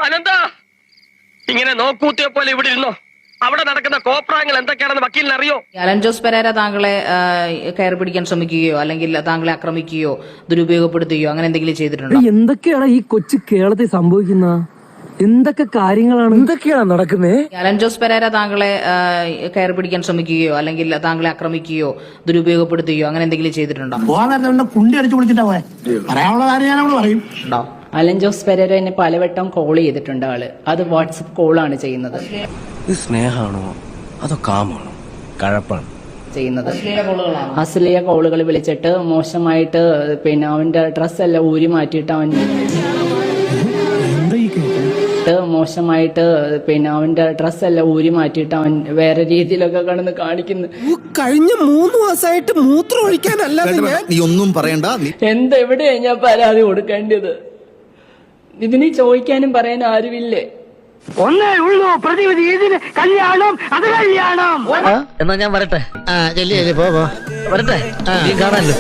അനന്ത ഇങ്ങനെ നോക്കൂത്തിയെ പോലെ ഇവിടെ ഇരുന്നോ. അവിടെ നടക്കുന്ന കോപ്രായങ്ങൾ എന്തൊക്കെയാണെന്ന് വക്കീലിന് അറിയോ? അലൻ ജോസ് പെരേര താങ്കളെ കയറി പിടിക്കാൻ ശ്രമിക്കുകയോ അല്ലെങ്കിൽ താങ്കളെ ആക്രമിക്കുകയോ ദുരുപയോഗപ്പെടുത്തുകയോ അങ്ങനെ എന്തെങ്കിലും ചെയ്തിട്ടുണ്ടോ? എന്തൊക്കെയാണ് ഈ കൊച്ചു കേരളത്തിൽ സംഭവിക്കുന്ന? എന്തൊക്കെ കാര്യങ്ങളാണ് എന്തൊക്കെയാണ് നടക്കുന്നത്? അലൻ ജോസ് പെരേര താങ്കളെ കയറി പിടിക്കാൻ ശ്രമിക്കുകയോ അല്ലെങ്കിൽ താങ്കളെ ആക്രമിക്കുകയോ ദുരുപയോഗപ്പെടുത്തുകയോ അങ്ങനെ എന്തെങ്കിലും ചെയ്തിട്ടുണ്ടോ? അലൻ ജോസ് പെരേര എന്നെ പലവട്ടം കോൾ ചെയ്തിട്ടുണ്ട്. ആള് അത് വാട്സപ്പ് കോളാണ് ചെയ്യുന്നത്. സ്നേഹമാണോ അതോ കാമാണോ കഴപ്പാണ് ചെയ്യുന്നത് അശ്ലീല കോളുകൾ വിളിച്ചിട്ട് മോശമായിട്ട് പിന്നെ അവന്റെ ഡ്രസ്സെല്ലാം ഊരി മാറ്റിയിട്ട് അവന്റെ ഡ്രസ്സെല്ലാം ഊരി മാറ്റിയിട്ട് അവൻ വേറെ രീതിയിലൊക്കെ കടന്ന് കാണിക്കുന്നു. കഴിഞ്ഞ 3 മാസമായിട്ട് മൂത്രം ഒഴിക്കാനല്ലാതെ നീ ഒന്നും പറയണ്ട. എന്തെവിടെയാ ഞാൻ പരാതി കൊടുക്കേണ്ടത്? ഇതിന് ചോദിക്കാനും പറയാൻ ആരുമില്ലേ? ഒന്നേ ഉള്ളൂ പ്രതിവിധി. ഇതിന് കല്യാണം അത് കല്യാണം. എന്നാ ഞാൻ വരട്ടെ. വരട്ടെ കാണാല്ലോ.